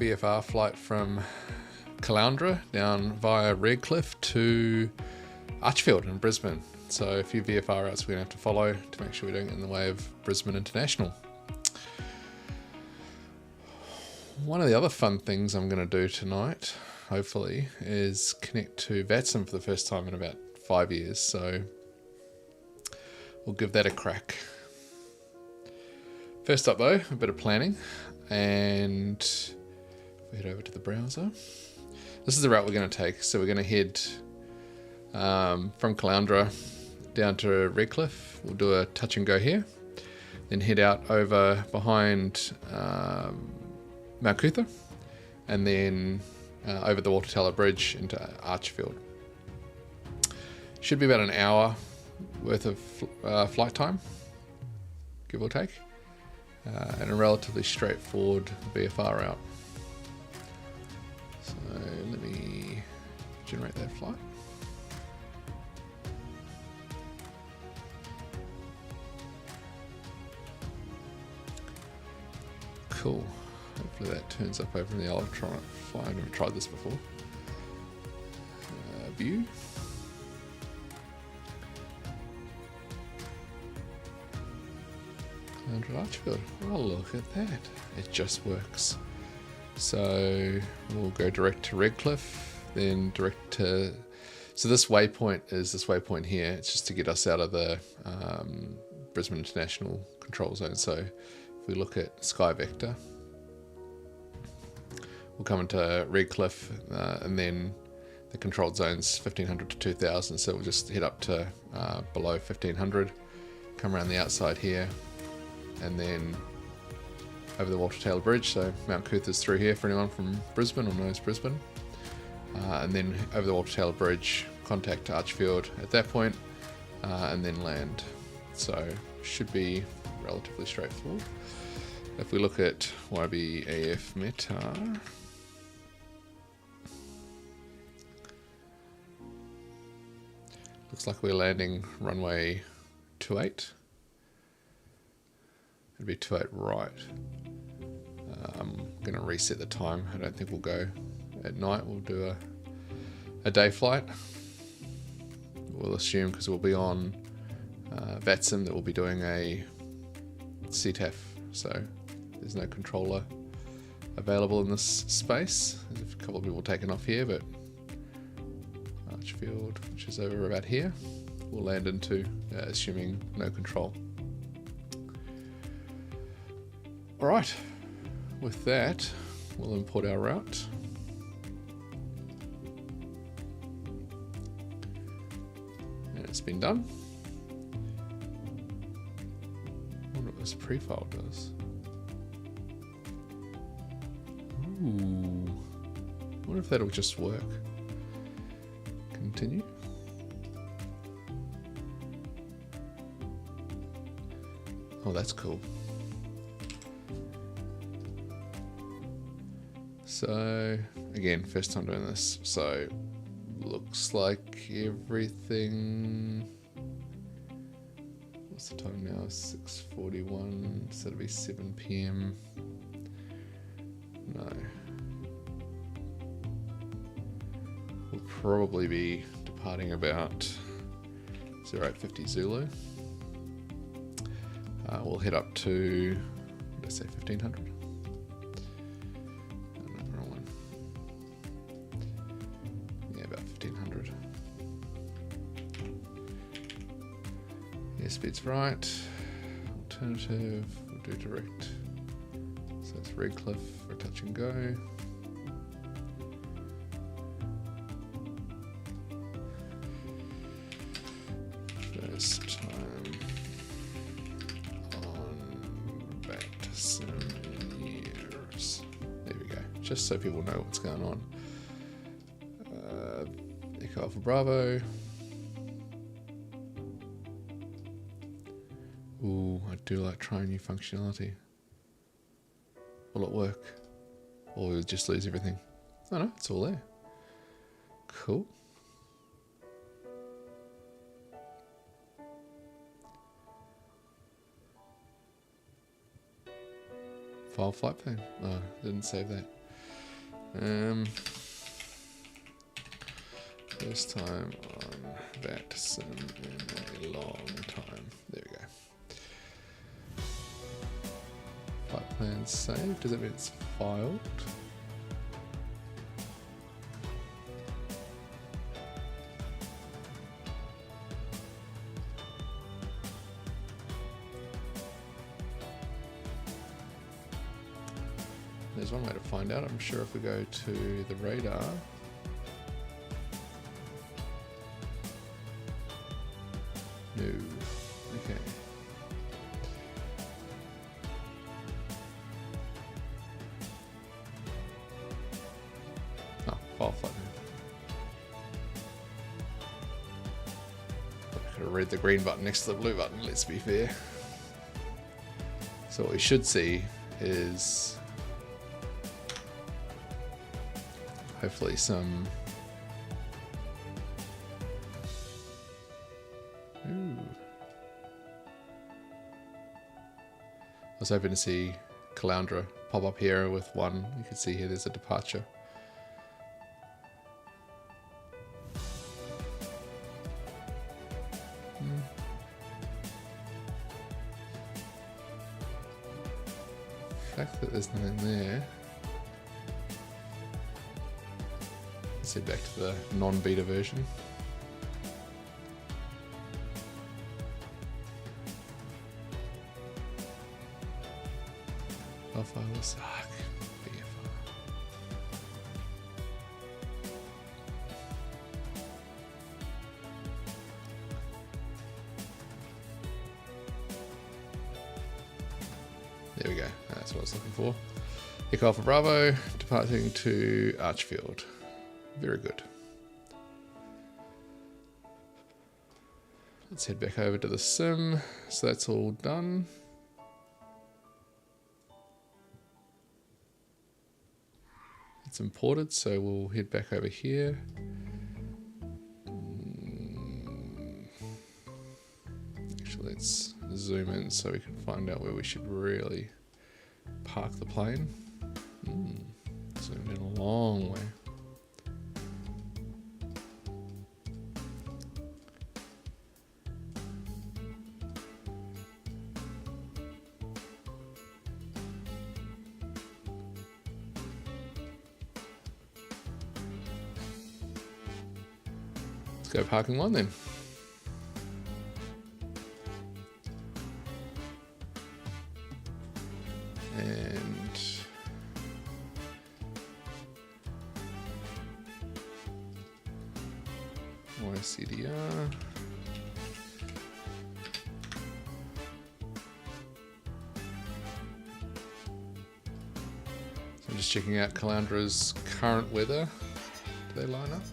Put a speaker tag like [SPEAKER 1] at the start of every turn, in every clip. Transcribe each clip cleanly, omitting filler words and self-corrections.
[SPEAKER 1] VFR flight from Caloundra down via Redcliffe to Archerfield in Brisbane. So a few VFR routes we're going to have to follow to make sure we don't get in the way of Brisbane International. One of the other fun things I'm going to do tonight, hopefully, is connect to VATSIM for the first time in about 5 years. So we'll give that a crack. First up though, a bit of planning, and we head over to the browser. This is the route we're going to take. So we're going to head from Caloundra down to Redcliffe. We'll do a touch and go here, then head out over behind Mount Cootha, and then over the Water Tower Bridge into Archerfield. Should be about an hour worth of flight time, give or take, and a relatively straightforward VFR route. So let me generate that flight. Cool. Hopefully that turns up over in the electronic fly. I've never tried this before. View. Caloundra Archerfield. Oh, look at that. It just works. So we'll go direct to Redcliffe, then direct to... So this waypoint is this waypoint here. It's just to get us out of the Brisbane International Control Zone. So if we look at Sky Vector, we'll come into Redcliffe, and then the controlled zone's 1500 to 2000. So we'll just head up to below 1500, come around the outside here, and then over the Water Tower Bridge. So Mount Cootha's through here for anyone from Brisbane or knows Brisbane. And then over the Water Tower Bridge, contact Archerfield at that point, and then land. So should be relatively straightforward. If we look at YBAF META, looks like we're landing runway 28. It'd be 28 right. I'm going to reset the time. I don't think we'll go at night. We'll do a day flight. We'll assume, because we'll be on VATSIM, that we'll be doing a CTAF. So there's no controller available in this space. There's a couple of people taking off here, but Archerfield, which is over about here, we'll land into, assuming no control. Alright, with that, we'll import our route. And it's been done. I wonder what this prefile does. Ooh, I wonder if that'll just work. Continue. Oh, that's cool. So again, first time doing this, so looks like everything, what's the time now, 6:41, so it'll be 7 PM. No, we'll probably be departing about 0850 Zulu. We'll head up to, what did I say, 1500? Airspeed's right. Alternative, we'll do direct. So it's Redcliffe for touch and go. First time on VATSIM in years. There we go. Just so people know what's going on. Echo Alpha Bravo. Ooh, I do like trying new functionality. Will it work? Or we'll just lose everything? Oh no, it's all there. Cool. File flight plan. Oh, didn't save that. First time on that sim in a long time. There we go. Flight plan saved. Does that mean it's filed? There's one way to find out. I'm sure if we go to the radar. No. Okay. Oh, file flight. I could have read the green button next to the blue button, let's be fair. So what we should see is hopefully some... Ooh. I was hoping to see Caloundra pop up here with one. You can see here there's a departure. The fact that there's nothing there. Let's head back to the non-beta version. Alpha will suck. VFR. There we go. That's what I was looking for. Echo Alpha Bravo, departing to Archerfield. Very good. Let's head back over to the sim. So that's all done. It's imported, so we'll head back over here. Actually, let's zoom in so we can find out where we should really park the plane. Zoomed in a long way. Go parking one then. And YCDR. So I'm just checking out Caloundra's current weather. Do they line up?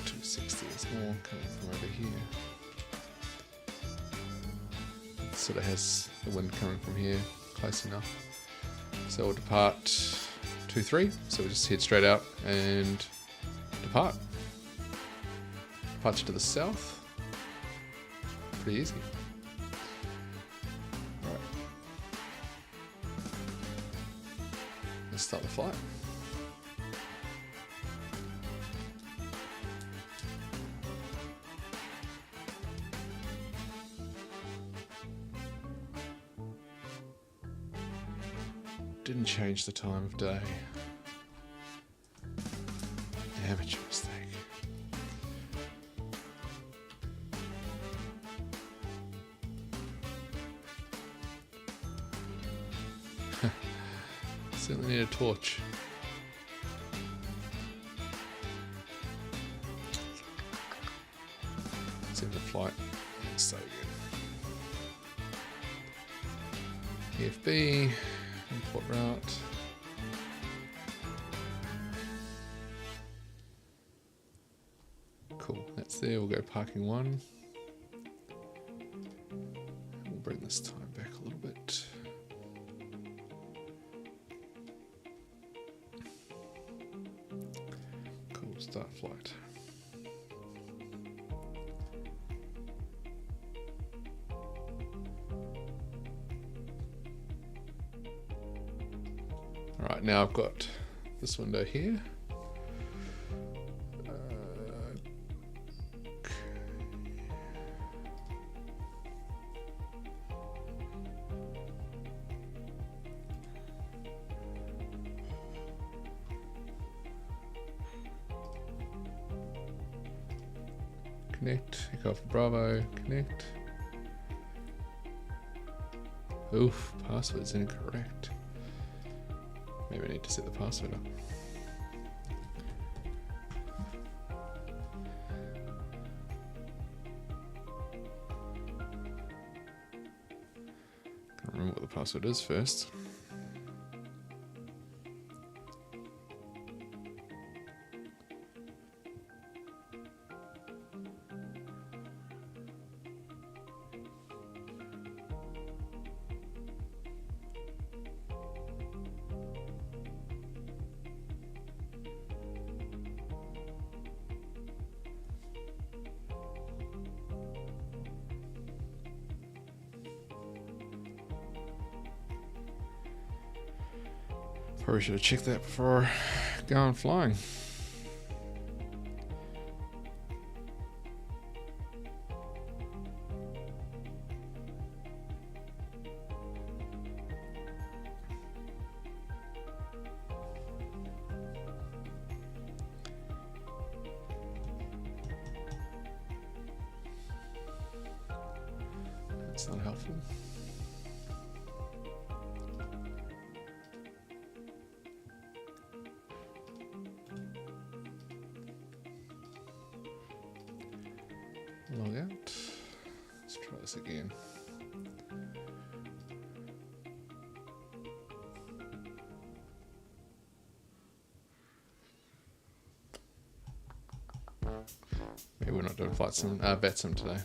[SPEAKER 1] 260 is more coming from over here. It sort of has the wind coming from here, close enough. So we'll depart 2-3. So we'll just head straight out and depart. Departure to the south. Pretty easy. Alright. Let's start the flight. Didn't change the time of day. Amateur mistake. Certainly need a torch. Let's end the flight. It's so good. EFB. Import route. Cool, that's there. We'll go parking one. We'll bring this time back a little bit. Cool, start flight. Alright, now I've got this window here. Connect, Echo Alpha Bravo, connect. Oof, password's incorrect. Maybe I need to set the password up. Can't remember what the password is first. Probably should have checked that before going flying. That's not helpful. Log out. Let's try this again. Maybe we're not doing flight sim, bet sim today.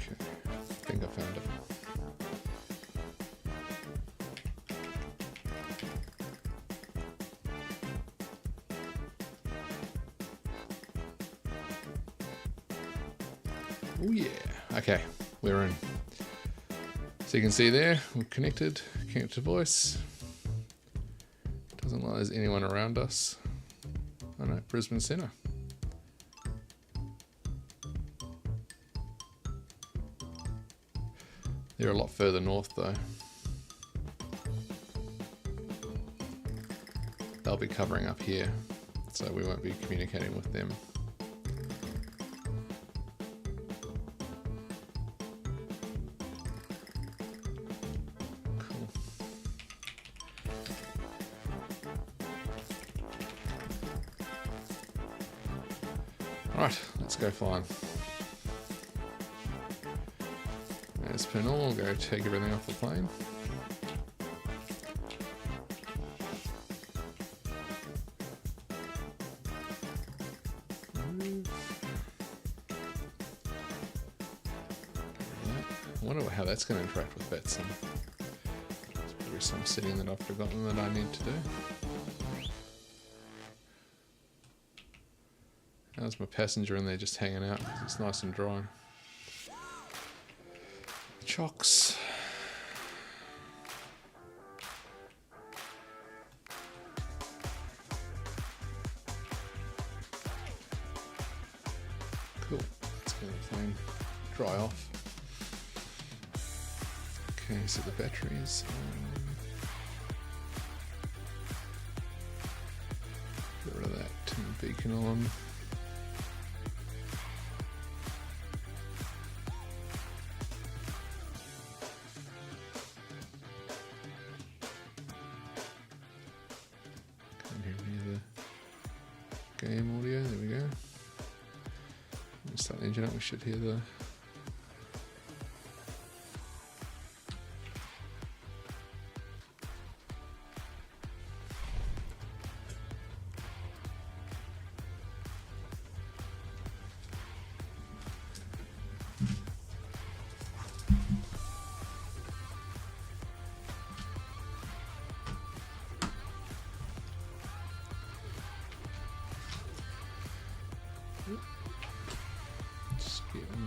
[SPEAKER 1] I think I found it. Oh yeah. Okay, we're in. So you can see there, we're connected, connect to voice. Doesn't look like there's anyone around us. Oh no, Brisbane Centre. They're a lot further north though. They'll be covering up here, so we won't be communicating with them. Cool. Alright, let's go flying. As per normal, we'll go take everything off the plane. I wonder how that's going to interact with VFR. There's probably some setting that I've forgotten that I need to do. How's my passenger in there just hanging out? It's nice and dry. Chocks. Cool. Let's get the plane dry off. Okay, so the batteries. Get rid of that beacon on. Game audio, there we go. Let's start the engine up, we should hear the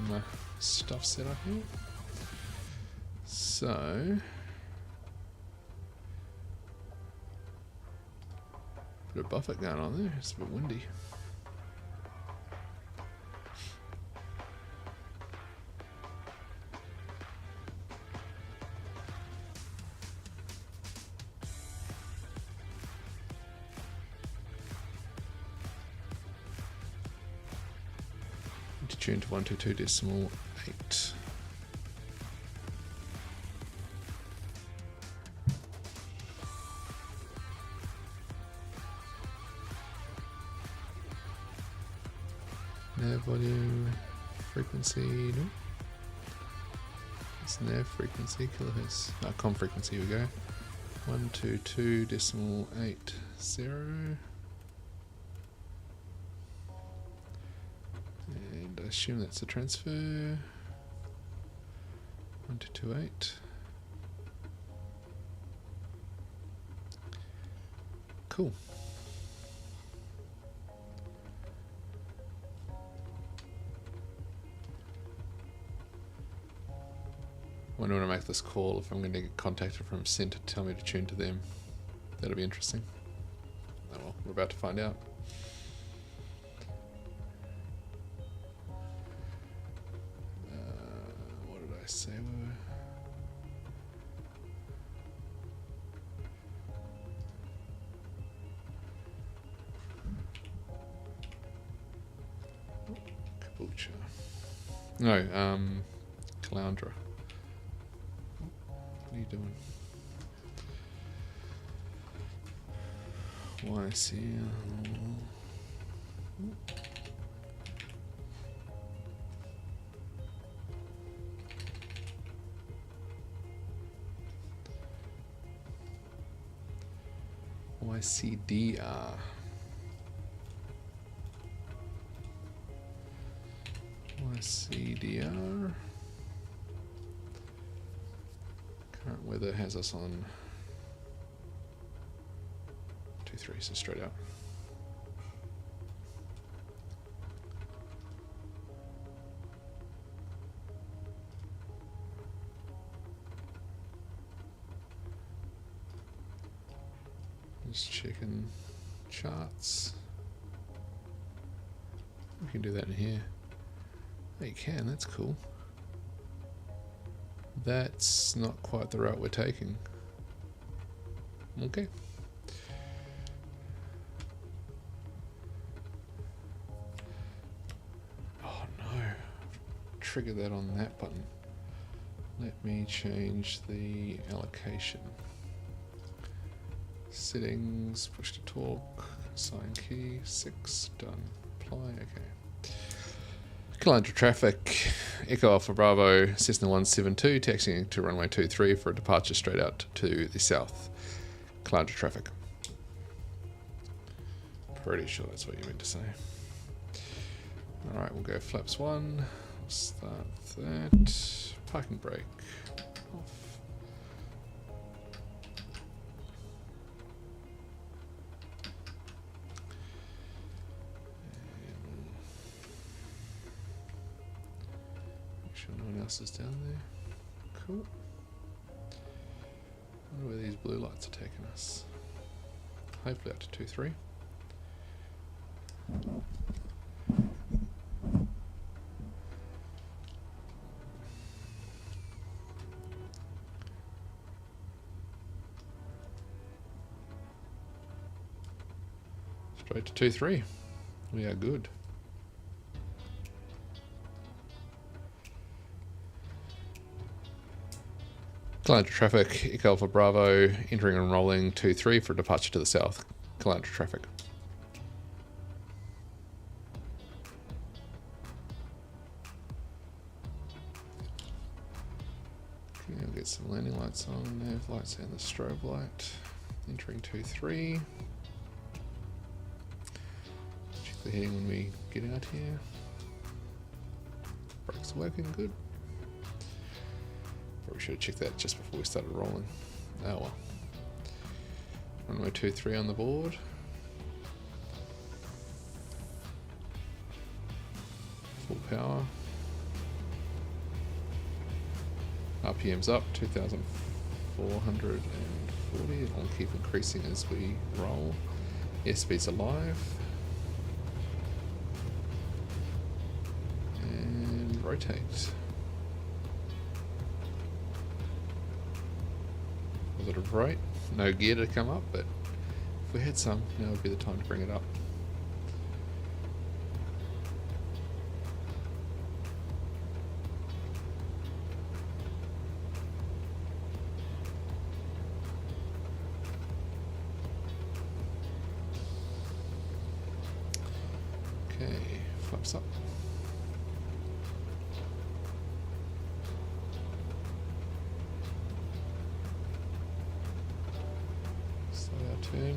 [SPEAKER 1] some stuff set up here. So, bit of buffet going on there. It's a bit windy. Tune to 122.8. Nav volume, frequency, no. It's nav frequency, kilohertz. Com frequency, here we go. 122.80. And I assume that's a transfer. 1228. Cool. Wonder when I make this call if I'm going to get contacted from Centre to tell me to tune to them. That'll be interesting. Oh well, we're about to find out. What did I say? Caboolture. No, Caloundra. What are you doing? YCL. YCDR. YCDR. Current weather has us on 2-3, so straight out. Just checking charts. We can do that in here. Oh, you can, that's cool. That's not quite the route we're taking. Okay. Oh no. Trigger that on that button. Let me change the allocation. Settings, push to talk, assign key, 6, done. Apply, okay. Caloundra traffic, Echo Alpha Bravo, Cessna 172, taxiing to runway 23 for a departure straight out to the south. Caloundra traffic. Pretty sure that's what you meant to say. Alright, we'll go flaps 1, we'll start that, parking brake off. No one else is down there. Cool. Wonder where these blue lights are taking us. Hopefully up to 2-3. Straight to 2-3. We are good. Caloundra traffic, Echo Alpha Bravo, entering and rolling 2-3 for departure to the south. Caloundra traffic. Okay, I'll get some landing lights on, nav lights and the strobe light. Entering 2-3. Check the heading when we get out here. Brakes are working good. Probably should have checked that just before we started rolling. Oh well. Runway 2-3 on the board. Full power. RPM's up, 2,440. It'll keep increasing as we roll. Airspeed's alive. And rotate. Positive right. No gear to come up, but if we had some, now would be the time to bring it up. Okay, flaps up. Slow our turn.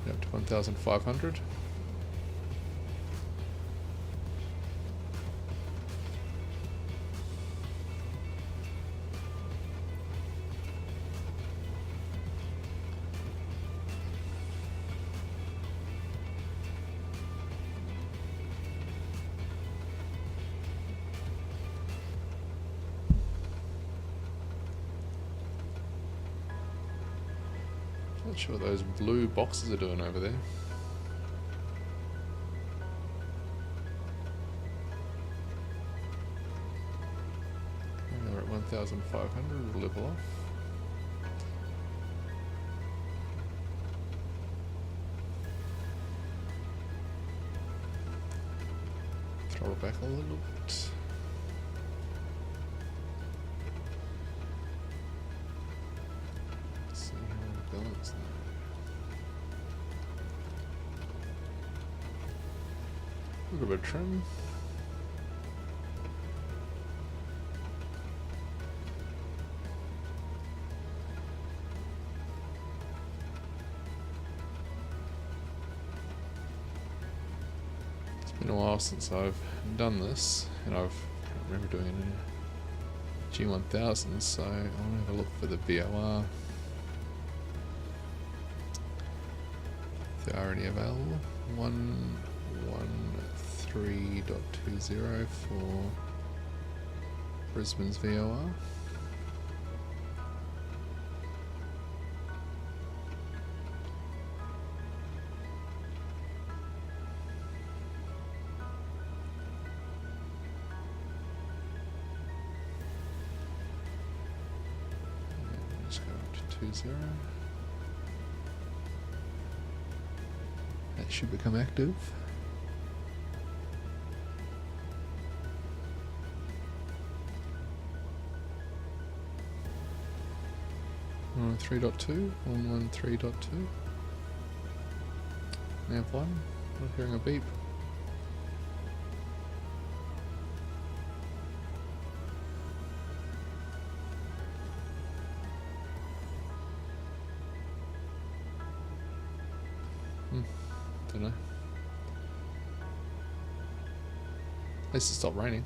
[SPEAKER 1] Up to 1,500. Not sure what those blue boxes are doing over there. Okay, we're at 1,500, we'll level off. Throttle back a little bit. A little bit of trim. It's been a while since I've done this, and I can't remember doing it in a G1000, so I want to have a look for the VOR. If there are any available. 113.20 for Brisbane's VOR. Let's go up to 20. That should become active. 3.2, 113.2. Nav 1, not hearing a beep. Don't know. At least it stopped raining.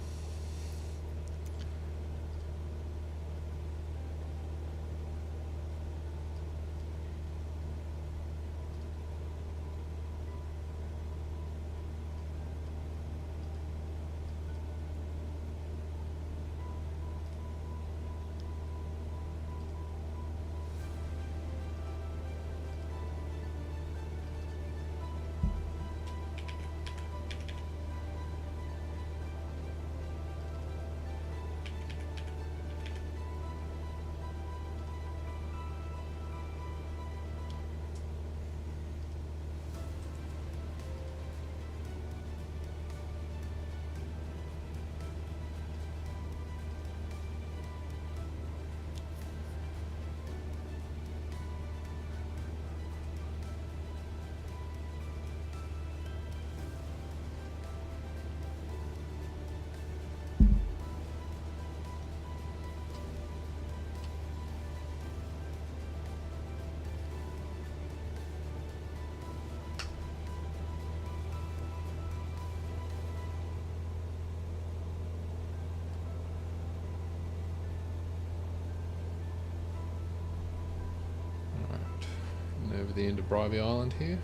[SPEAKER 1] over the end of Bribey Island here.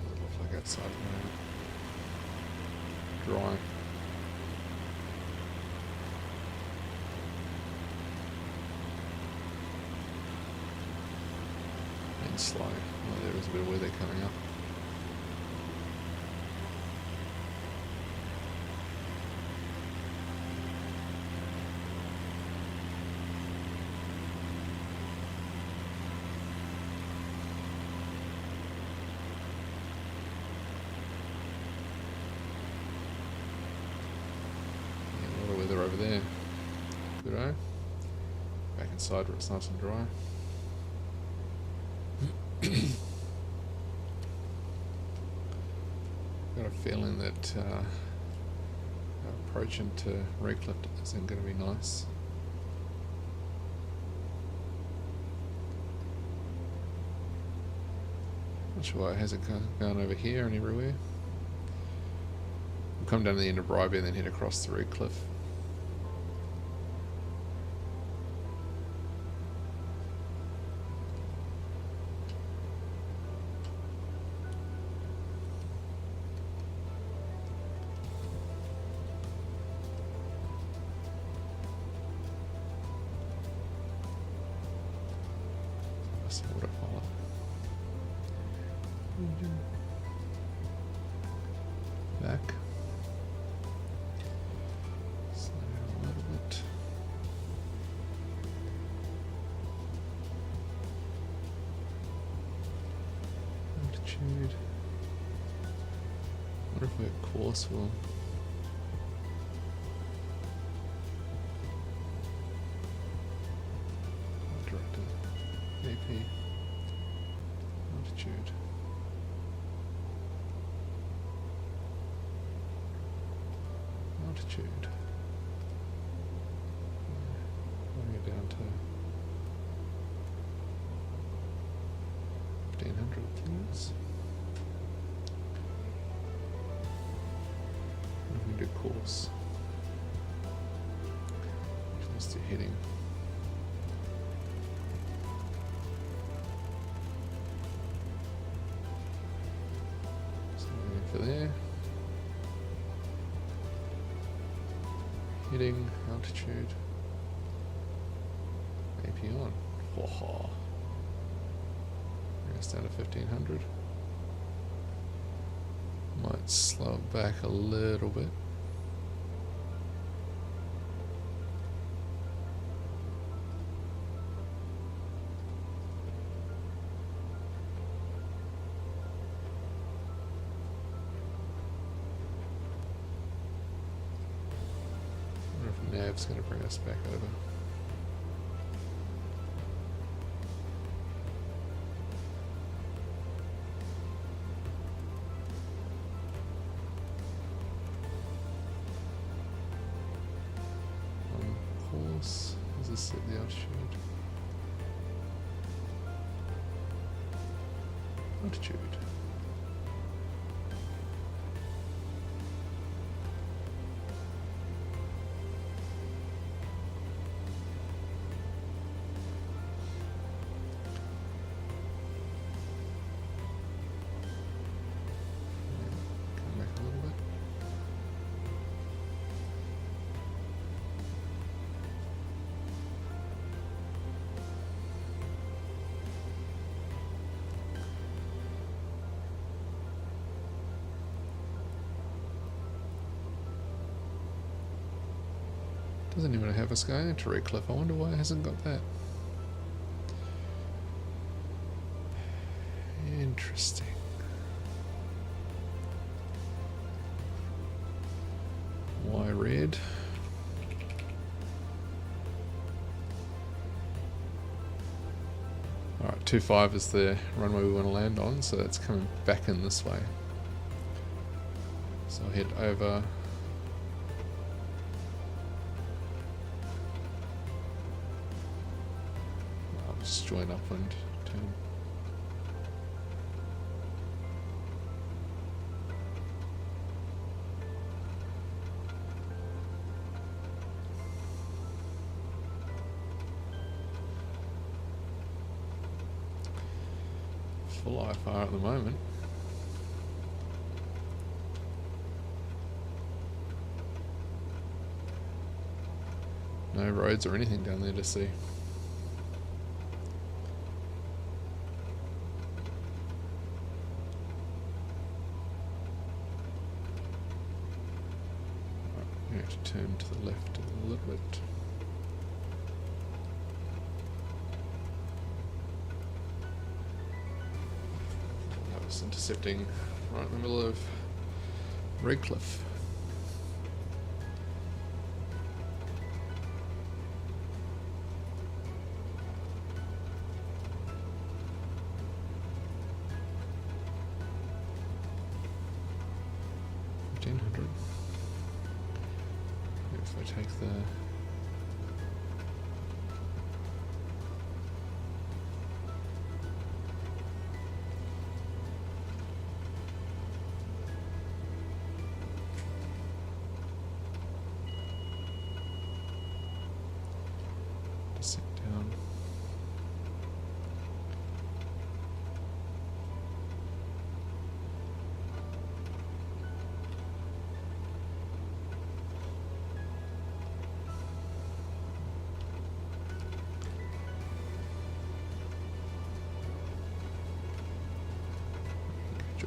[SPEAKER 1] Does it look like outside at the moment? Dry. And slow. Oh, there is a bit of weather coming up. Over there. Good, eh? Back inside where it's nice and dry. Got a feeling that our approach into Redcliffe isn't going to be nice. Not sure why it hasn't gone over here and everywhere. We'll come down to the end of Bribey and then head across to Redcliffe. Waterfall. Back. Slow down a little bit. Altitude. I wonder if our course will. AP altitude. Altitude. Bring it down to 1500 please. What if we do course? Let's do heading. For there. Heading, altitude. AP on. Whoa. Bring us down to 1500. Might slow it back a little bit. Nav's going to bring us back over. On course, is this at the altitude? Altitude. Doesn't even have us going into Redcliffe. I wonder why it hasn't got that. Interesting. Why red? Alright, 25 is the runway we want to land on, so that's coming back in this way. So I'll head over. I'll just join upwind, turn. full IFR at the moment. No roads or anything down there to see. We have to turn to the left a little bit. That was intercepting right in the middle of Redcliffe. If I take the sit down.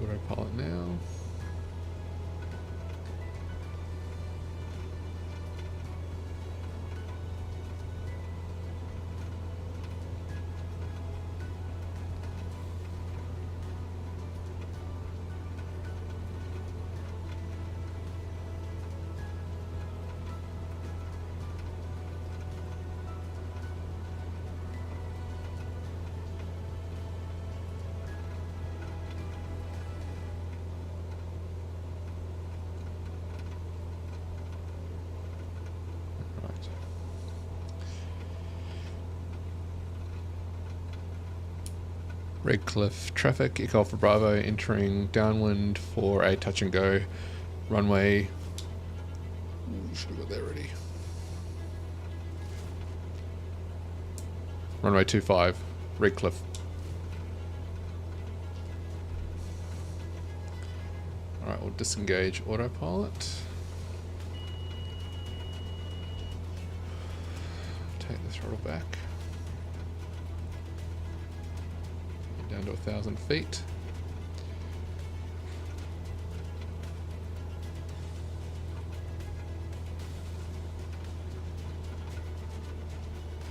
[SPEAKER 1] Autopilot now. Redcliffe traffic, Echo Alpha Bravo entering downwind for a touch and go runway. Should have got that ready. Runway 25, Redcliffe. Alright, we'll disengage autopilot. Take the throttle back. Down to 1,000 feet.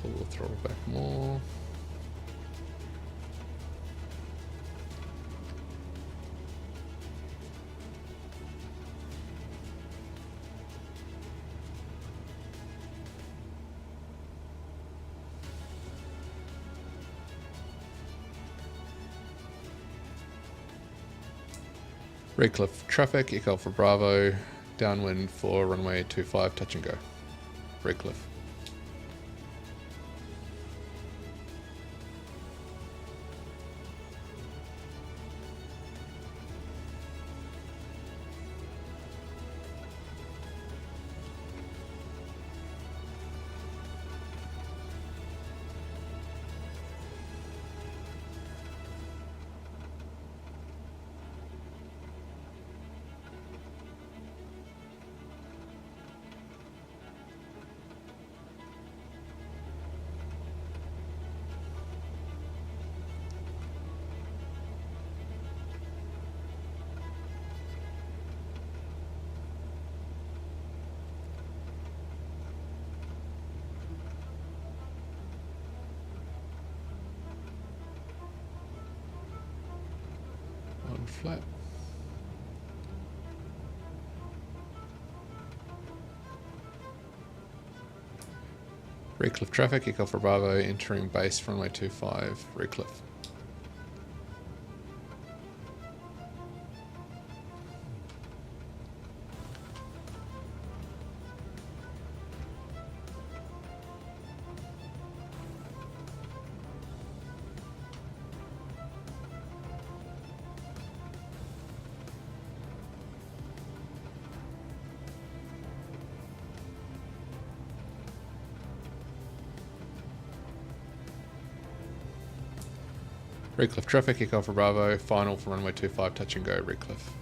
[SPEAKER 1] Pull the throttle back more. Redcliffe traffic, Echo Alpha Bravo, downwind for runway 25, touch and go. Redcliffe. Flat. Redcliffe traffic, Echo Alpha Bravo entering base runway 25, Redcliffe. Redcliffe traffic, Echo Alpha Bravo, final for runway 25, touch and go, Redcliffe.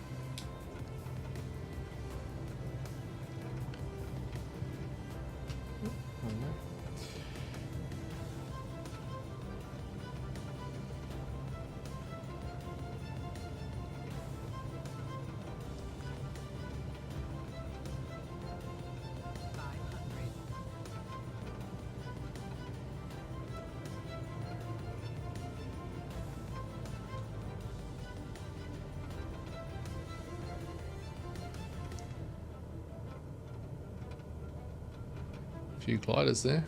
[SPEAKER 1] Few gliders there.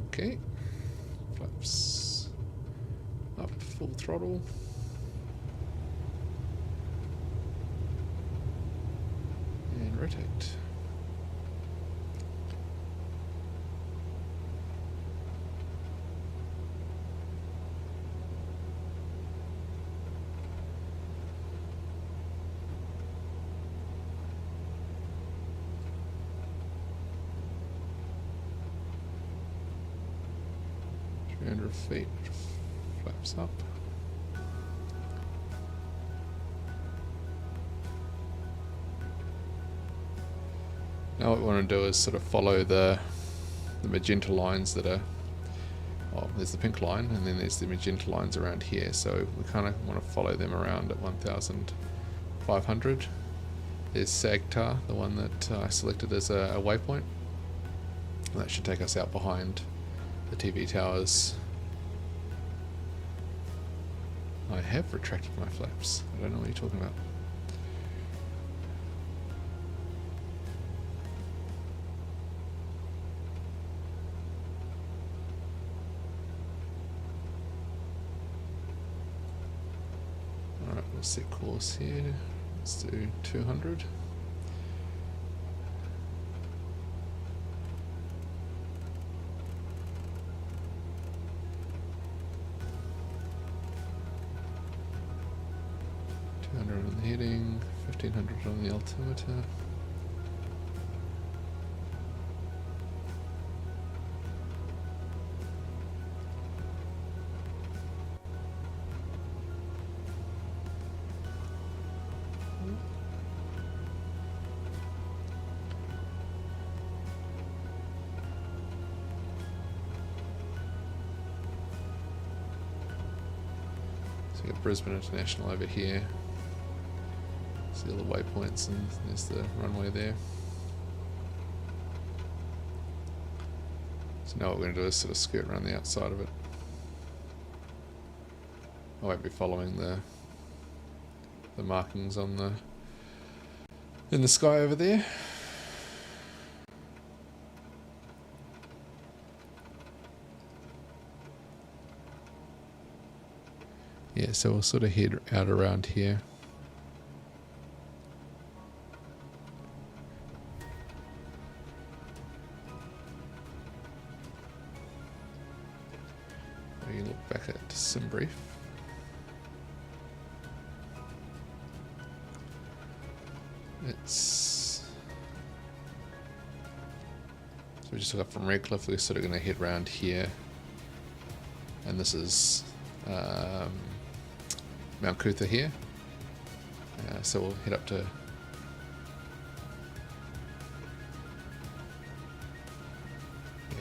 [SPEAKER 1] Okay, flaps up, full throttle. And rotate. Feet, flaps up. Now what we want to do is sort of follow the magenta lines that are, oh, there's the pink line and then there's the magenta lines around here, so we kind of want to follow them around at 1,500. There's Sagtar, the one that I selected as a waypoint. And that should take us out behind the TV towers. I have retracted my flaps. I don't know what you're talking about. Alright, we'll set course here. Let's do 200. On the heading, 1500 on the altimeter. So we got Brisbane International over here. See all the waypoints, and there's the runway there. So now what we're going to do is sort of skirt around the outside of it. I won't be following the markings on the in the sky over there. Yeah, so we'll sort of head out around here. We look back at some brief. So we just took up from Redcliffe. We're sort of going to head round here, and this is Mount Cootha here. So we'll head up to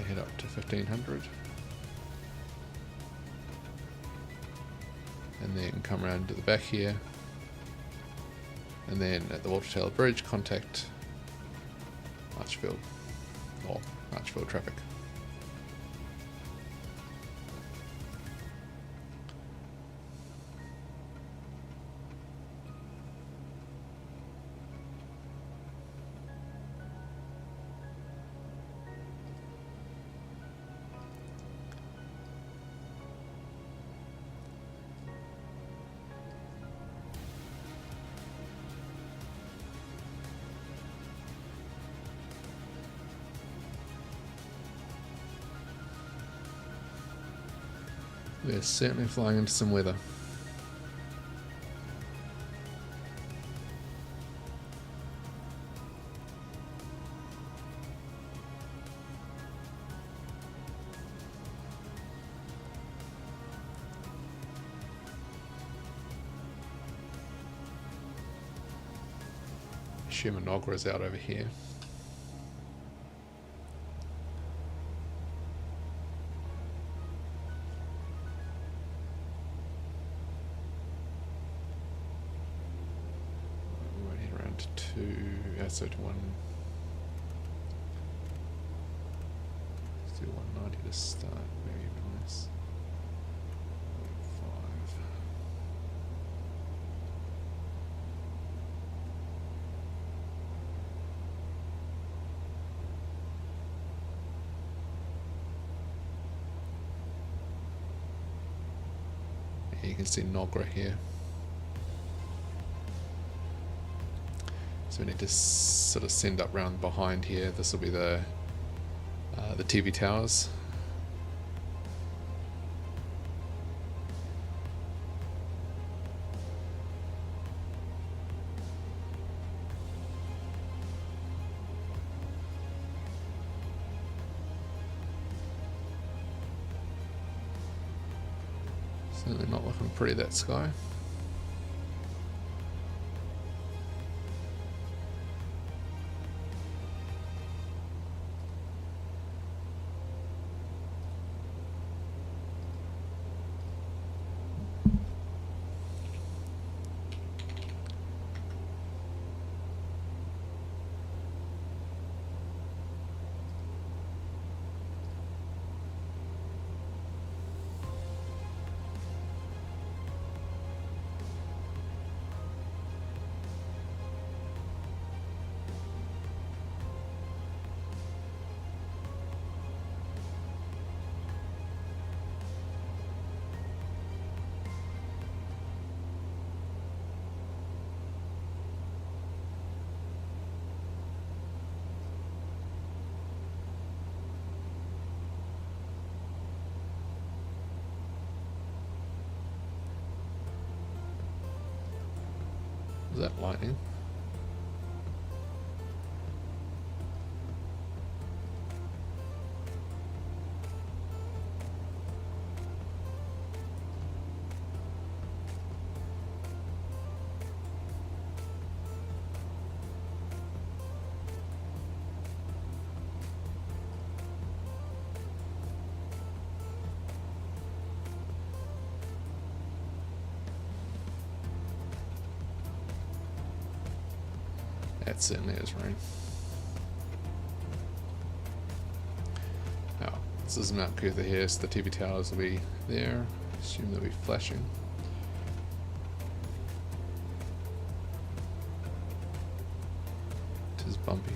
[SPEAKER 1] head up to 1500, and then come around to the back here. And then at the Walter Taylor Bridge, contact Archerfield, or Archerfield traffic. We're certainly flying into some weather. Nogra is out over here. We won't head around to 2, so to 1. Let's do 190 to start, maybe even less. 5. You can see Nogra here. So we need to sort of send up round behind here. This will be the TV towers. Certainly not looking pretty, that sky. Is that lightning? That certainly is rain. Oh, this is Mount Cootha here, so the TV towers will be there. Assume they'll be flashing. It is bumpy.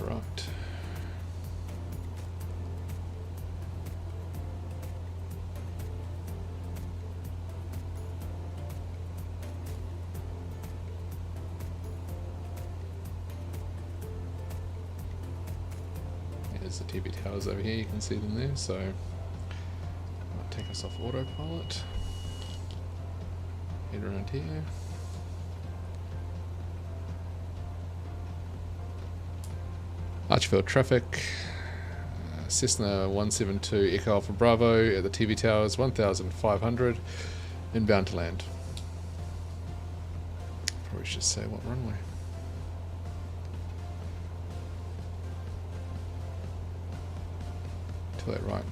[SPEAKER 1] Right. There's the TV towers over here, you can see them there, so I'll take us off autopilot. Head around here. Archerfield traffic, Cessna 172 Echo Alpha Bravo at the TV towers, 1,500, inbound to land. Probably should say what runway. To that right.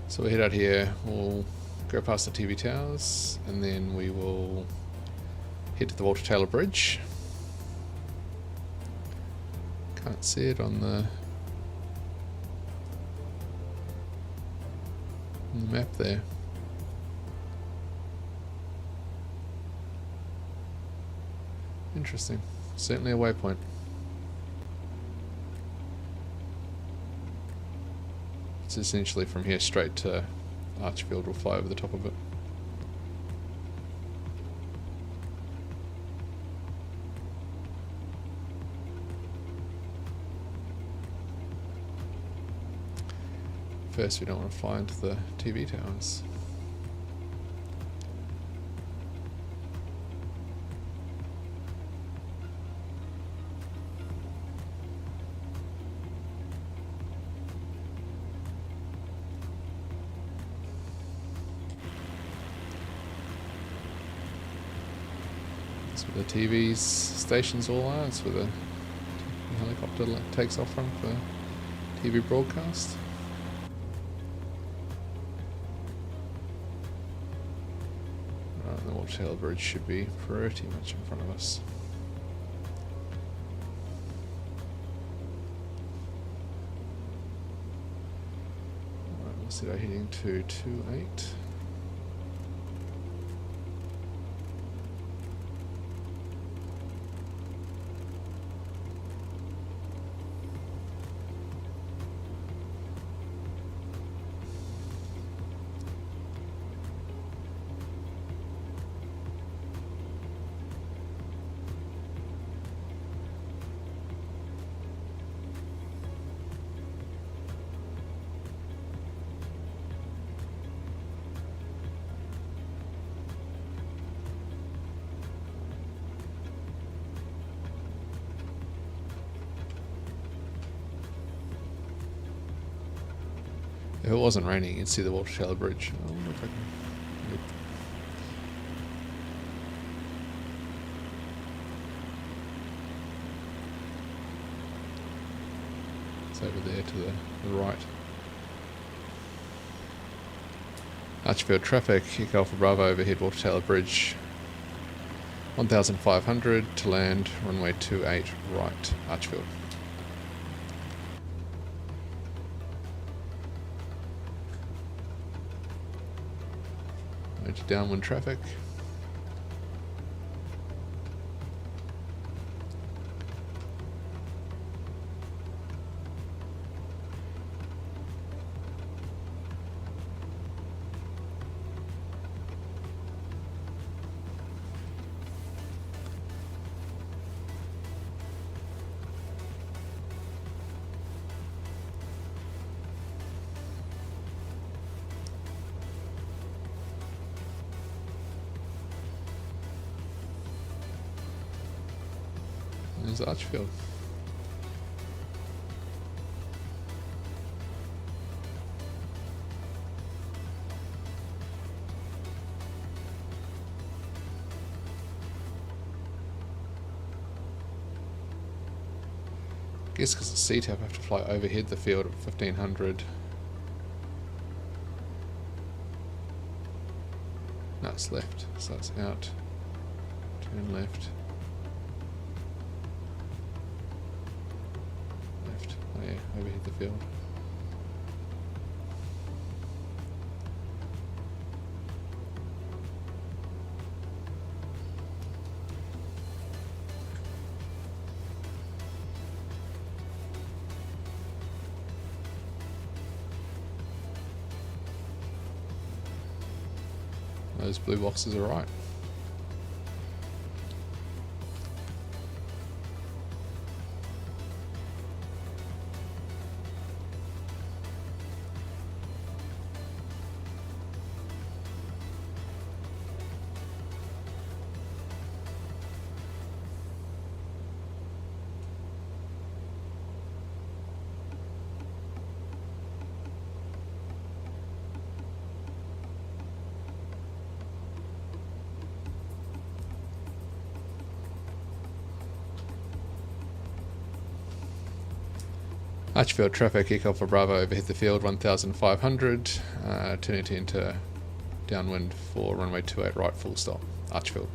[SPEAKER 1] So we'll head out here, we'll go past the TV towers, and then we will head to the Walter Taylor Bridge. Can't see it on the map there. Interesting. Certainly a waypoint. It's essentially from here straight to Archerfield. Will fly over the top of it. First, we don't want to fly into the TV towers. That's where the TV's stations all are. It's where the helicopter takes off from for TV broadcast. Right, the Walter Taylor Bridge should be pretty much in front of us. Right, we'll set our heading to 28. If it wasn't raining, you'd see the Walter Taylor Bridge. I wonder if I can... Yep. It's over there to the right. Archerfield traffic, Echo Alpha Bravo overhead Walter Taylor Bridge. 1500 to land, runway 28 right, Archerfield. Downwind traffic. There's Archerfield. I guess because the CTAP have to fly overhead the field at 1500. No, it's left, so it's out. Turn left. Oh yeah, overhead the field. Those blue boxes are right. Archerfield traffic, Echo for Bravo, overhead the field, 1500, turning into downwind for runway 28 right, full stop, Archerfield.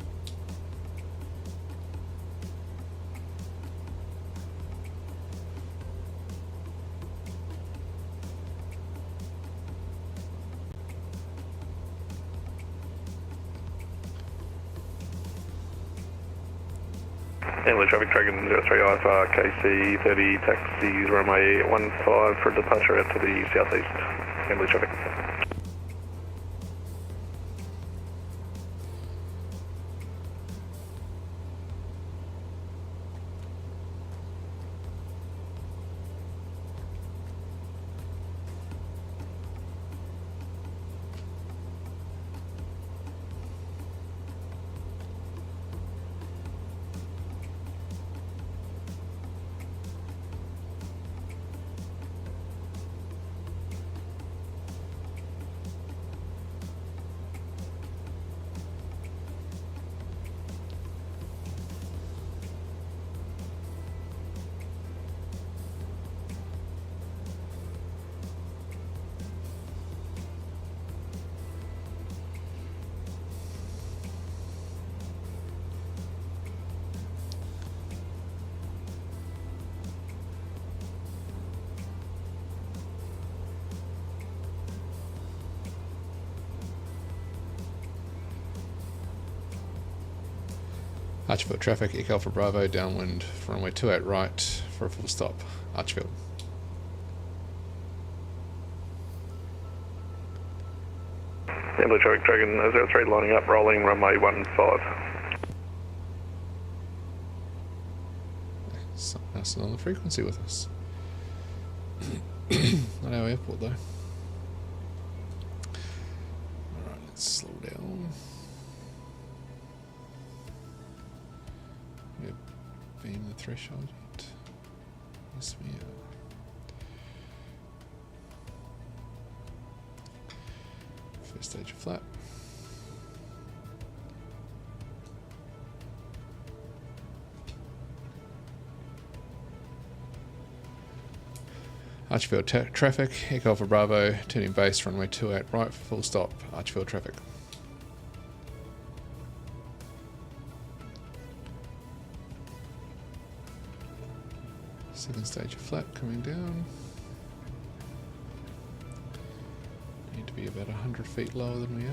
[SPEAKER 2] Handler traffic, Dragon 03 IFR, KC 30, taxis runway 15 for departure out to the southeast. Handler traffic. Archerfield traffic, Echo for Bravo, downwind for runway 28 right for a full stop, Archerfield. Handler traffic, Dragon 03 lining up, rolling runway 15.
[SPEAKER 1] Something else on the frequency with us. Not our airport though. Alright, let's slow down. We've beamed the threshold yet. Yes, we are. First stage of flap. Archerfield traffic, Echo for Bravo, turning base, runway 28 right for full stop, Archerfield traffic. Second stage of flap coming down. Need to be about 100 feet lower than we are.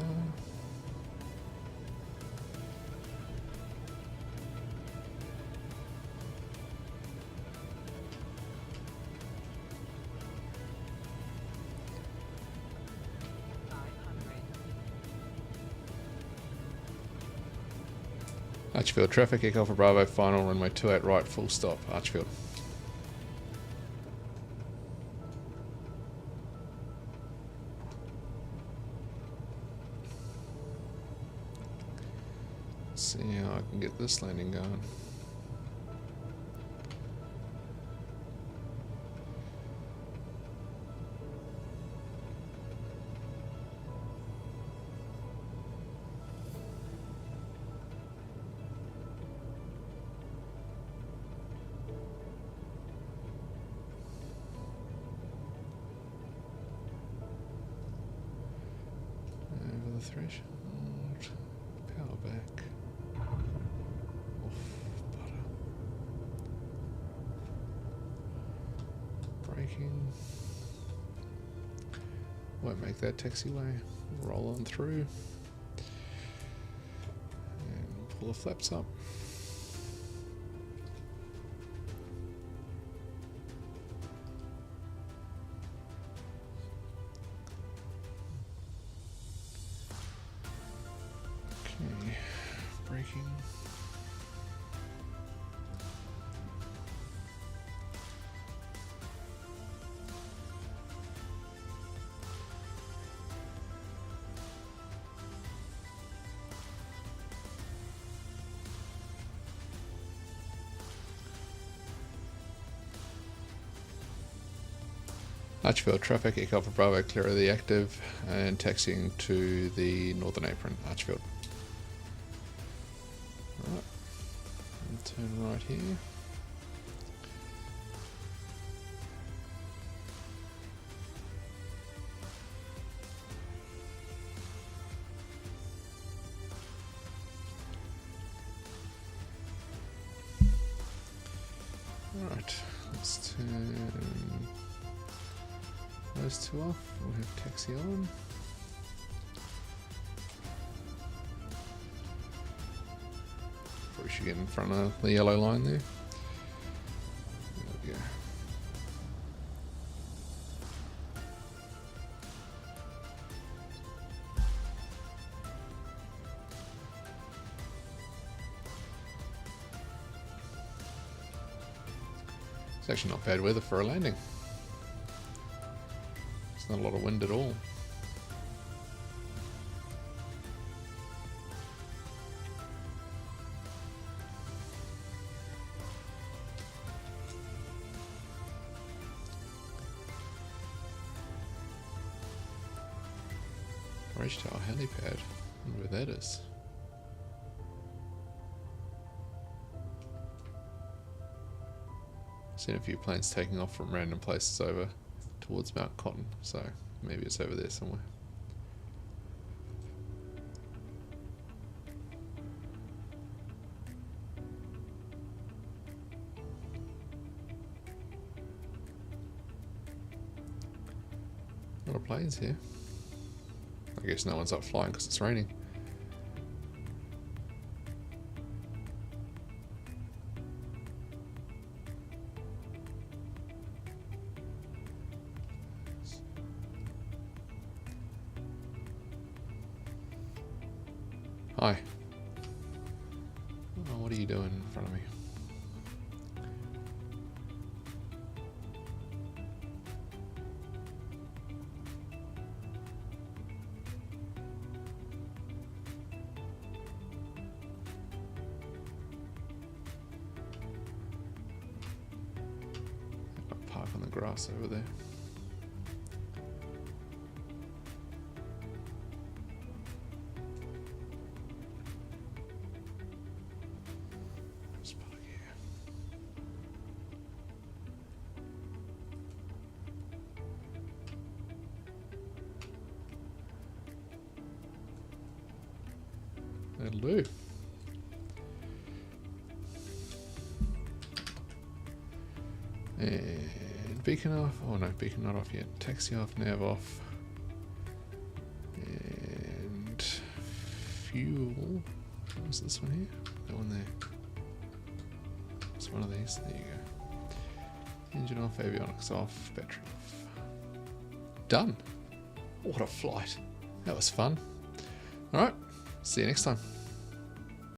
[SPEAKER 1] Archerfield traffic, Echo for Bravo, final runway 28 right, full stop, Archerfield. See how I can get this landing going. Over the threshold, power back. Braking. Won't make that taxiway. Roll on through. And pull the flaps up. Okay. Braking. Archerfield traffic, Echo for Bravo, clear of the active, and taxiing to the northern apron, Archerfield. Right, and turn right here. Alright, let's turn those two off. We'll have taxi on. Probably should get in front of the yellow line there. There we go. It's actually not bad weather for a landing. There's not a lot of wind at all. Reached our helipad. I wonder where that is. Seen a few planes taking off from random places over towards Mount Cotton, so maybe it's over there somewhere. A lot of planes here. I guess no one's up flying because it's raining. Hi. Oh, what are you doing in front of me? Park on the grass over there. Just park here. That'll do. And beacon off. Oh no, beacon not off yet. Taxi off, nav off. And fuel. What's this one here? That one there. It's one of these. There you go. Engine off, avionics off, battery off. Done. What a flight. That was fun. Alright, see you next time.